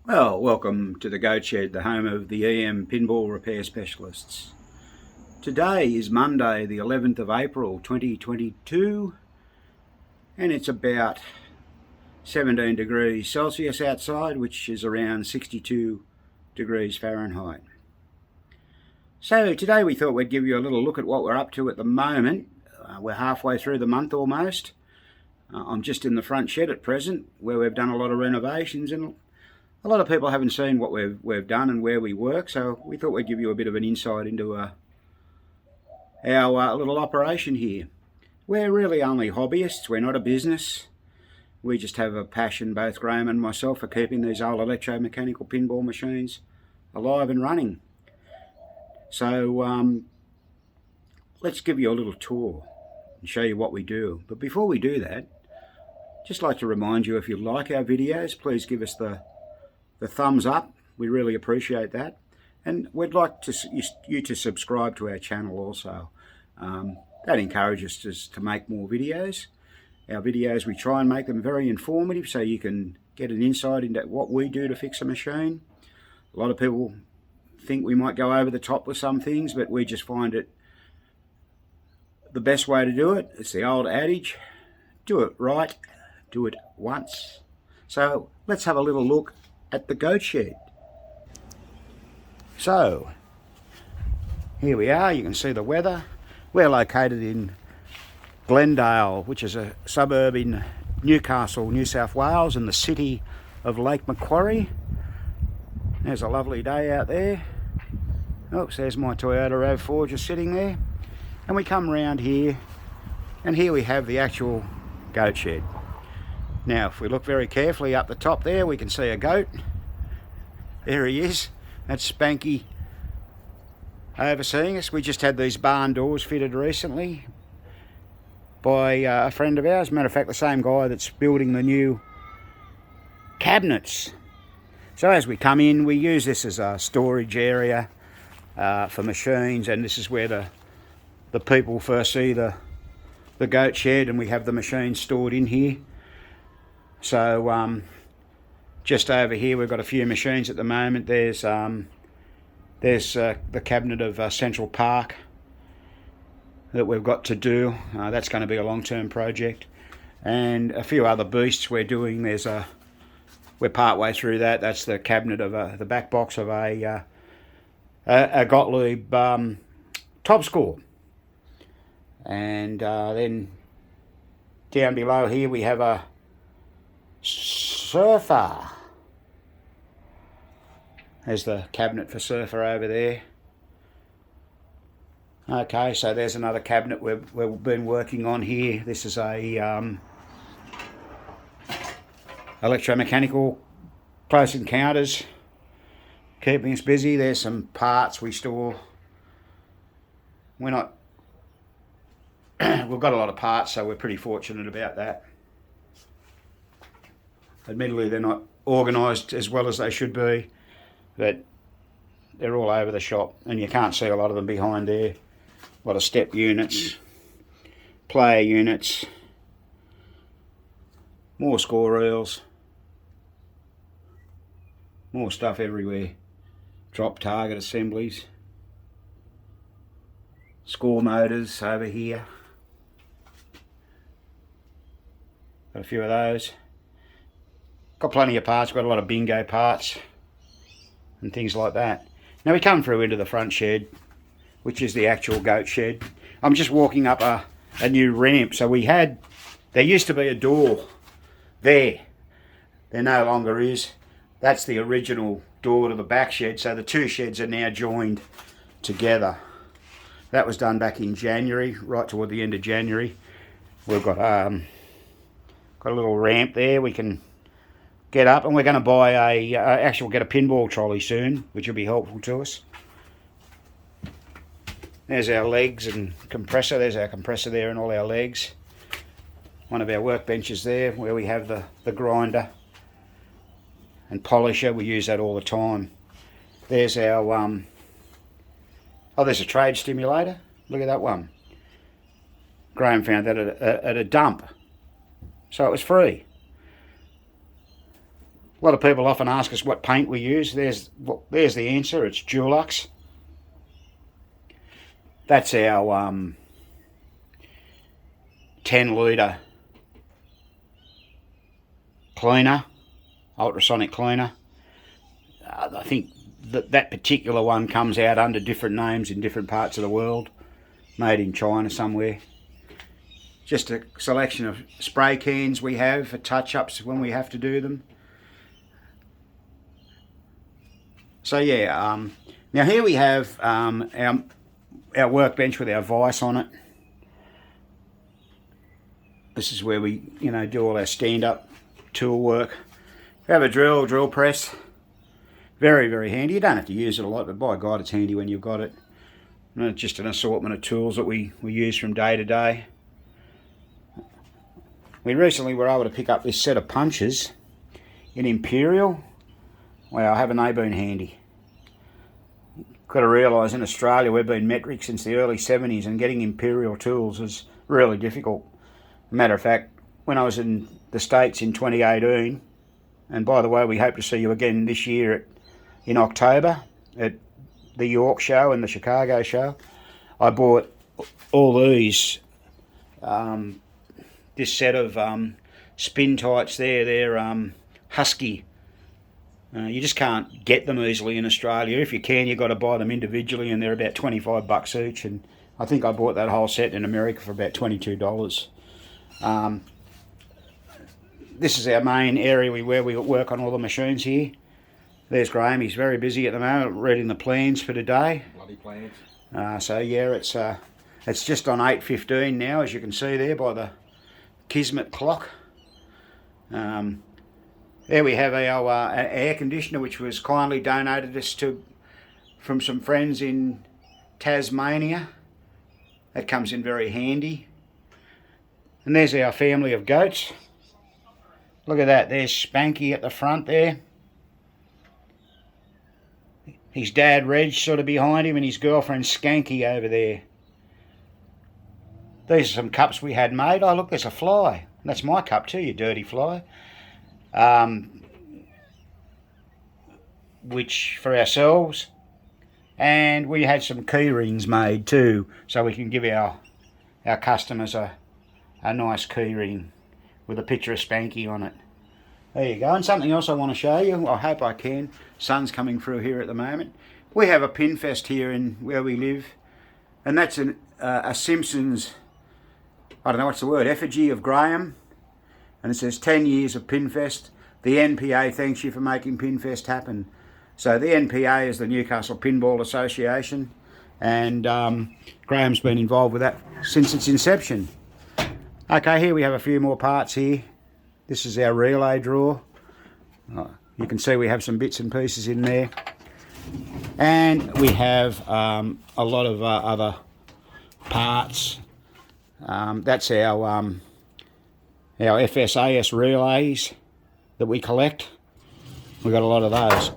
Well, welcome to the Goat Shed, the home of the EM Pinball Repair Specialists. Today is Monday, the 11th of April 2022, and it's about 17 degrees Celsius outside, which is around 62 degrees Fahrenheit. So today we thought we'd give you a little look at what we're up to at the moment. We're halfway through the month almost. I'm just in the front shed at present, where we've done a lot of renovations, and a lot of people haven't seen what we've done and where we work, so we thought we'd give you a bit of an insight into our little operation here. We're really only hobbyists, we're not a business. We just have a passion, both Graham and myself, for keeping these old electromechanical pinball machines alive and running. So let's give you a little tour and show you what we do. But before we do that, just like to remind you, if you like our videos, please give us the thumbs up. We really appreciate that, and we'd like you to subscribe to our channel also. That encourages us to make more videos. Our videos, we try and make them very informative so you can get an insight into what we do to fix a machine. A lot of people think we might go over the top with some things, but we just find it the best way to do it. It's the old adage, do it right, do it once. So let's have a little look at the Goat Shed. So here we are, you can see the weather. We're located in Glendale, which is a suburb in Newcastle, New South Wales, in the city of Lake Macquarie. There's a lovely day out there. Oops, there's my Toyota RAV4 just sitting there. And we come round here, and here we have the actual Goat Shed. Now, if we look very carefully up the top there, we can see a goat. There he is. That's Spanky overseeing us. We just had these barn doors fitted recently by a friend of ours. Matter of fact, the same guy that's building the new cabinets. So as we come in, we use this as a storage area for machines, and this is where the people first see the Goat Shed, and we have the machines stored in here. So just over here we've got a few machines at the moment. There's the cabinet of Central Park that we've got to do. That's going to be a long-term project, and a few other beasts we're doing. We're part way through that. That's the cabinet of the back box of a Gottlieb top score, and then down below here we have a Surfer. There's the cabinet for Surfer over there. Okay, so there's another cabinet we've been working on here. This is a electromechanical close encounters, keeping us busy. There's some parts we store. We're not we've got a lot of parts, so we're pretty fortunate about that. Admittedly, they're not organised as well as they should be, but they're all over the shop, and you can't see a lot of them behind there. A lot of step units, player units, more score reels, more stuff everywhere. Drop target assemblies, score motors over here. Got a few of those. Got plenty of parts, got a lot of bingo parts and things like that. Now we come through into the front shed, which is the actual Goat Shed. I'm just walking up a new ramp. So there used to be a door there. There no longer is. That's the original door to the back shed. So the two sheds are now joined together. That was done back in January, right toward the end of January. We've got a little ramp there we can get up, and we're going to buy actually we'll get a pinball trolley soon, which will be helpful to us. There's our legs and compressor. There's our compressor there and all our legs. One of our workbenches there where we have the grinder and polisher. We use that all the time. There's our there's a trade stimulator. Look at that one. Graham found that at a dump, so it was free. A lot of people often ask us what paint we use. There's the answer. It's Dulux. That's our 10 litre cleaner, ultrasonic cleaner. I think that particular one comes out under different names in different parts of the world, made in China somewhere. Just a selection of spray cans we have for touch-ups when we have to do them. So yeah, now here we have our workbench with our vise on it. This is where we, do all our stand-up tool work. We have a drill press. Very, very handy. You don't have to use it a lot, but by God, it's handy when you've got it. And just an assortment of tools that we use from day to day. We recently were able to pick up this set of punches in Imperial. Wow, haven't they been handy? Got to realise in Australia we've been metric since the early 70s, and getting Imperial tools is really difficult. Matter of fact, when I was in the States in 2018, and by the way, we hope to see you again this year in October at the York show and the Chicago show, I bought all these, this set of spin tights there. They're Husky. You just can't get them easily in Australia. If you can, you've got to buy them individually, and they're about $25 each. And I think I bought that whole set in America for about $22. This is our main area where we work on all the machines here. There's Graham. He's very busy at the moment reading the plans for today. Bloody plans. So yeah, it's just on 8:15 now, as you can see there by the Kismet clock. There we have our air conditioner, which was kindly donated us from some friends in Tasmania. That comes in very handy. And there's our family of goats. Look at that, there's Spanky at the front there. His dad Reg sort of behind him, and his girlfriend Skanky over there. These are some cups we had made. Oh look, there's a fly. That's my cup too, you dirty fly. Which for ourselves, and we had some key rings made too, so we can give our customers a nice key ring with a picture of Spanky on it. There you go. And something else I want to show you, I hope I can. Sun's coming through here at the moment. We have a pin fest here in where we live, and that's a Simpsons, I don't know what's the word, effigy of Graham, and it says 10 years of Pinfest. The NPA thanks you for making Pinfest happen. So the NPA is the Newcastle Pinball Association, and Graham's been involved with that since its inception. Okay, here we have a few more parts here. This is our relay drawer. You can see we have some bits and pieces in there. And we have a lot of other parts. That's our FSAS relays that we collect. We've got a lot of those.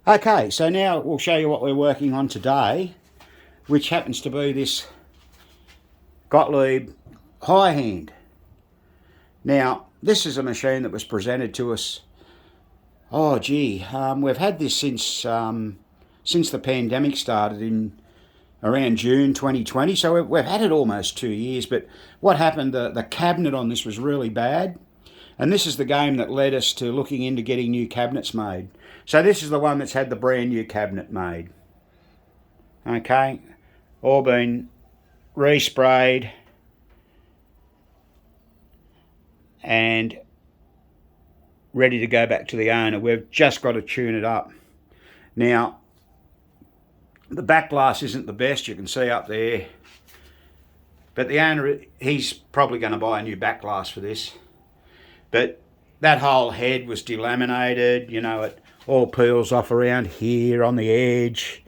Okay, so now we'll show you what we're working on today, which happens to be this Gottlieb high hand. Now, this is a machine that was presented to us, we've had this since the pandemic started in around June 2020, so we've had it almost 2 years, but what happened, the cabinet on this was really bad, and this is the game that led us to looking into getting new cabinets made. So this is the one that's had the brand new cabinet made. Okay, all been resprayed and ready to go back to the owner. We've just got to tune it up. Now, the back glass isn't the best, you can see up there, but the owner, he's probably going to buy a new back glass for this. But that whole head was delaminated, it all peels off around here on the edge.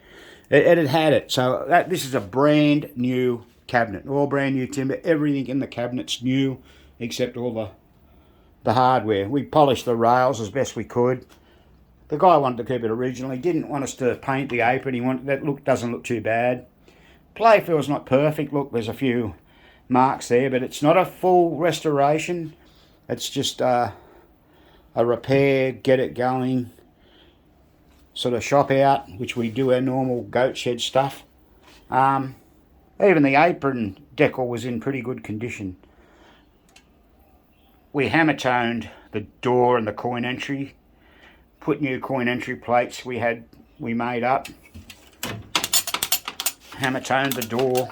It had it. So this is a brand new cabinet, all brand new timber. Everything in the cabinet's new except all the hardware. We polished the rails as best we could. The guy wanted to keep it original. He didn't want us to paint the apron. Doesn't look too bad. Playfield's not perfect. Look, there's a few marks there, but it's not a full restoration. It's just a a repair, get it going, sort of shop out, which we do our normal goat shed stuff. Even the apron decal was in pretty good condition. We hammer toned the door and the coin entry, put new coin entry plates we made up, hammer toned the door.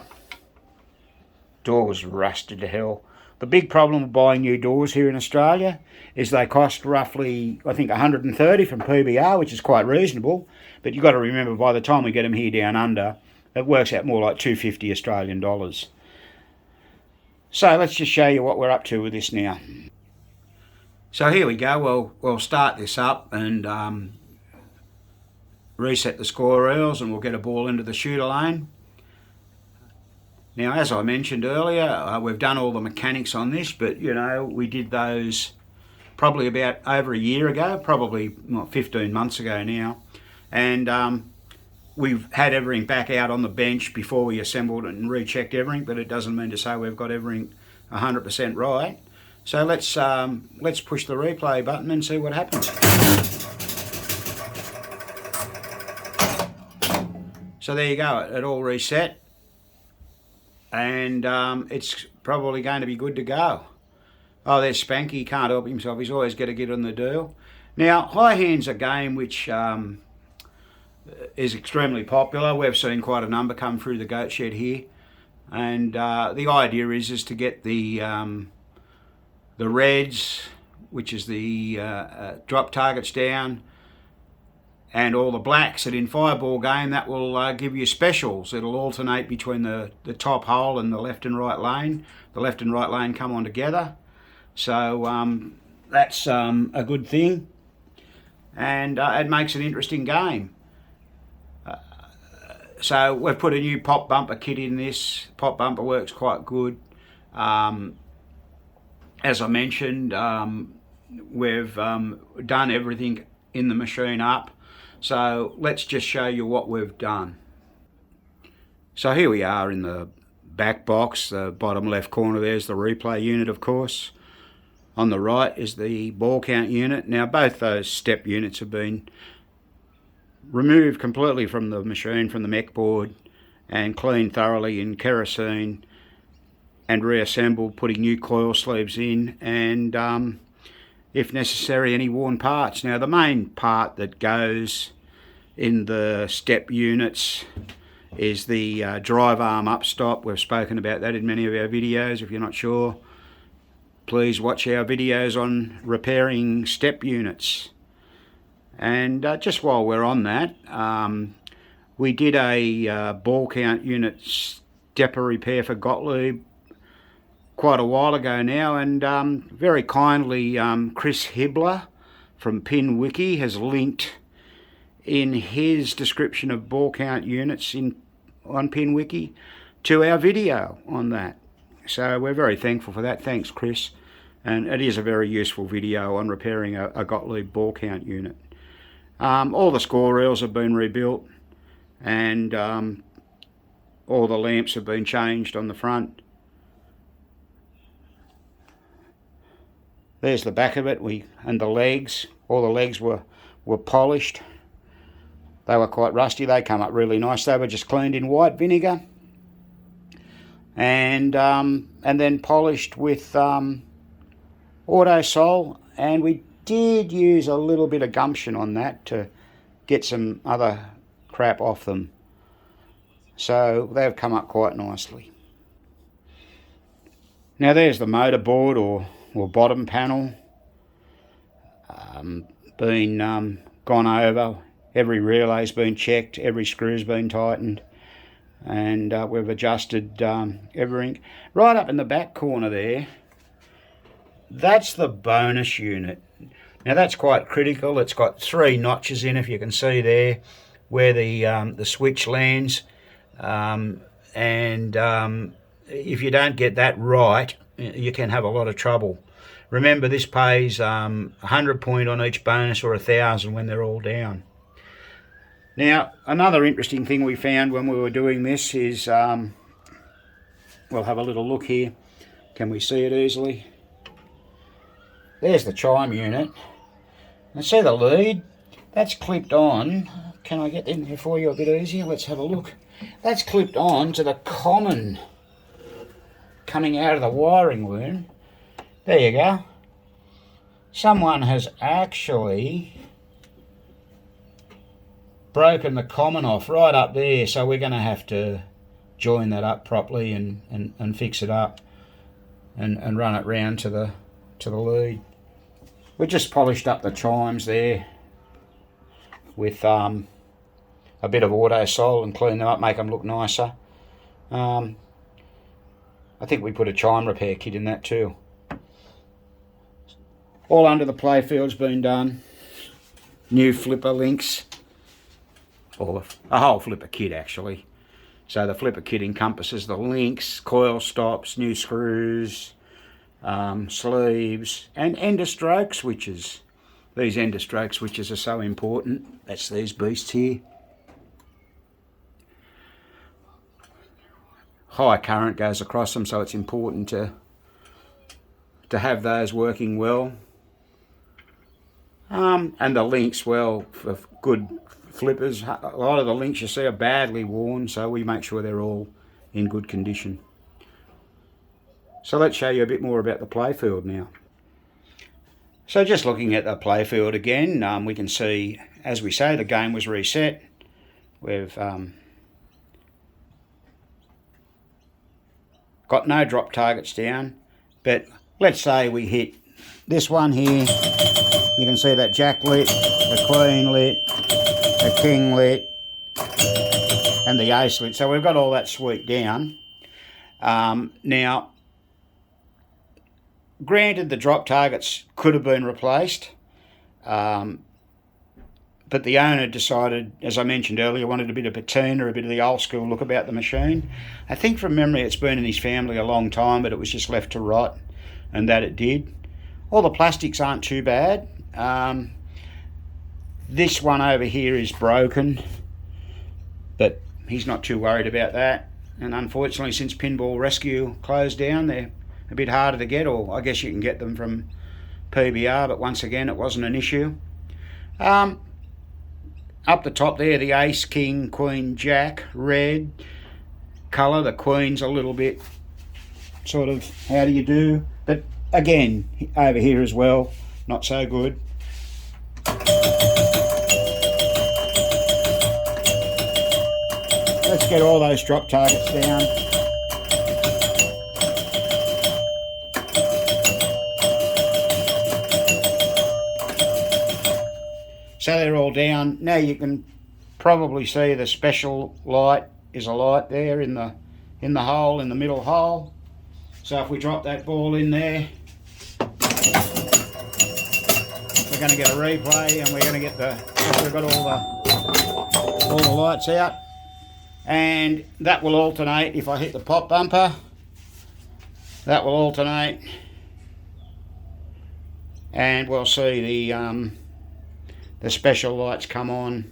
Door was rusted to hell. The big problem with buying new doors here in Australia is they cost roughly, I think, 130 from PBR, which is quite reasonable. But you've got to remember, by the time we get them here down under, it works out more like 250 Australian dollars. So let's just show you what we're up to with this now. So here we go. We'll start this up and reset the score reels, and we'll get a ball into the shooter lane. Now, as I mentioned earlier, we've done all the mechanics on this, but you know, we did those probably about over a year ago, probably 15 months ago now, and we've had everything back out on the bench before we assembled it and rechecked everything, but it doesn't mean to say we've got everything 100% right. So let's push the replay button and see what happens. So there you go, it all reset. And it's probably going to be good to go. Oh, there's Spanky, can't help himself, he's always got to get on the deal. Now, high hand's a game which is extremely popular. We've seen quite a number come through the goat shed here, and the idea is to get the reds, which is the drop targets down, and all the blacks. And in Fireball game, that will give you specials. It'll alternate between the top hole and the left and right lane. The left and right lane come on together. So that's a good thing. And it makes an interesting game. So we've put a new pop bumper kit in this. Pop bumper works quite good. As I mentioned, we've done everything in the machine up. So let's just show you what we've done. So here we are in the back box, the bottom left corner there's the replay unit, of course. On the right is the ball count unit. Now both those step units have been removed completely from the machine, from the mech board, and cleaned thoroughly in kerosene and reassembled, putting new coil sleeves in, and if necessary, any worn parts. Now the main part that goes in the step units is the drive arm upstop. We've spoken about that in many of our videos. If you're not sure, please watch our videos on repairing step units. And just while we're on that, we did a ball count unit stepper repair for Gottlieb quite a while ago now, and very kindly Chris Hibbler from Pin Wiki has linked in his description of ball count units on Pin Wiki to our video on that. So we're very thankful for that. Thanks, Chris. And it is a very useful video on repairing a Gottlieb ball count unit. All the score reels have been rebuilt, and all the lamps have been changed on the front. There's the back of it, and the legs. All the legs were polished. They were quite rusty. They come up really nice. They were just cleaned in white vinegar, and then polished with Autosol. And we did use a little bit of gumption on that to get some other crap off them. So they've come up quite nicely. Now there's the motor board or bottom panel, been gone over. Every relay's been checked, every screw's been tightened, and we've adjusted everything. Right up in the back corner there, that's the bonus unit. Now that's quite critical. It's got 3 notches in, if you can see there, where the switch lands, and if you don't get that right, you can have a lot of trouble. Remember, this pays 100 point on each bonus, or 1,000 when they're all down. Now, another interesting thing we found when we were doing this is, we'll have a little look here. Can we see it easily? There's the chime unit. And see the lead? That's clipped on. Can I get in here for you a bit easier? Let's have a look. That's clipped on to the common coming out of the wiring loom. There you go. Someone has actually broken the common off right up there, so we're going to have to join that up properly and fix it up and run it round to the lead. We just polished up the chimes there with a bit of auto sol and clean them up, make them look nicer. I think we put a chime repair kit in that too. All under the playfield's been done. New flipper links, or a whole flipper kit actually. So the flipper kit encompasses the links, coil stops, new screws, sleeves, and ender stroke switches. These ender stroke switches are so important. That's these beasts here. High current goes across them, so it's important to have those working well. And the links, well, for good flippers, a lot of the links you see are badly worn, so we make sure they're all in good condition. So let's show you a bit more about the playfield now. So just looking at the playfield again, we can see, as we say, the game was reset. We've got no drop targets down, but let's say we hit this one here. You can see that jack lit, the queen lit, the king lit, and the ace lit. So we've got all that suite down. Now, granted, the drop targets could have been replaced, but the owner decided, as I mentioned earlier, wanted a bit of patina, a bit of the old school look about the machine. I think from memory it's been in his family a long time, but it was just left to rot, and that it did. All the plastics aren't too bad. This one over here is broken, but he's not too worried about that. And unfortunately, since Pinball Rescue closed down, they're a bit harder to get, or I guess you can get them from PBR, but once again, it wasn't an issue. Up the top there, the ace, king, queen, jack, red colour. The queen's a little bit sort of, how do you do? But again, over here as well, not so good. Let's get all those drop targets down. So they're all down. Now you can probably see the special light is a light there in the hole, in the middle hole. So if we drop that ball in there, we're going to get a replay, and we're going to get we've got all the lights out, and that will alternate. If I hit the pop bumper, that will alternate, and we'll see the special lights come on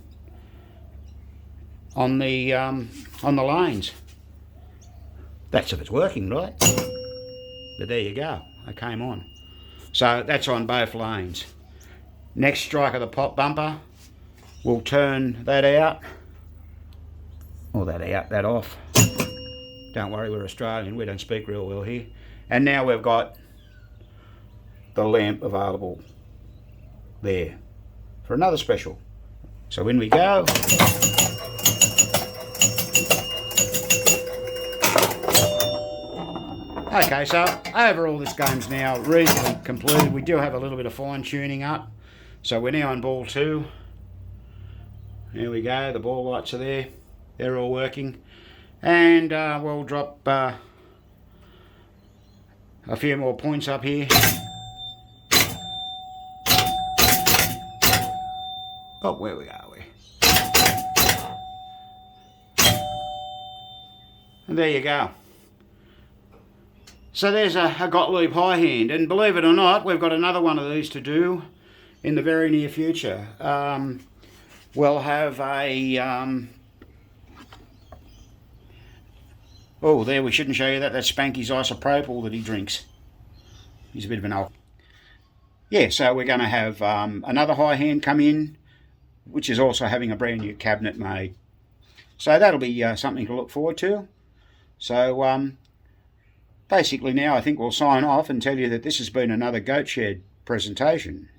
the lanes. That's if it's working right. But there you go, I came on. So that's on both lanes. Next strike of the pop bumper, we'll turn that out, or that off. Don't worry, we're Australian, we don't speak real well here. And now we've got the lamp available there for another special. So when we go, okay, so overall this game's now reasonably completed. We do have a little bit of fine tuning up. So we're now on ball 2. There we go, the ball lights are there. They're all working. And we'll drop a few more points up here. Oh, where are we? And there you go. So there's a Gottlieb high hand, and believe it or not, we've got another one of these to do in the very near future. We'll have a... oh, there, we shouldn't show you that. That's Spanky's isopropyl that he drinks. He's a bit of an alcoholic. yeah, so we're going to have another high hand come in, which is also having a brand new cabinet made. So that'll be something to look forward to. So basically now I think we'll sign off and tell you that this has been another Goat Shed presentation.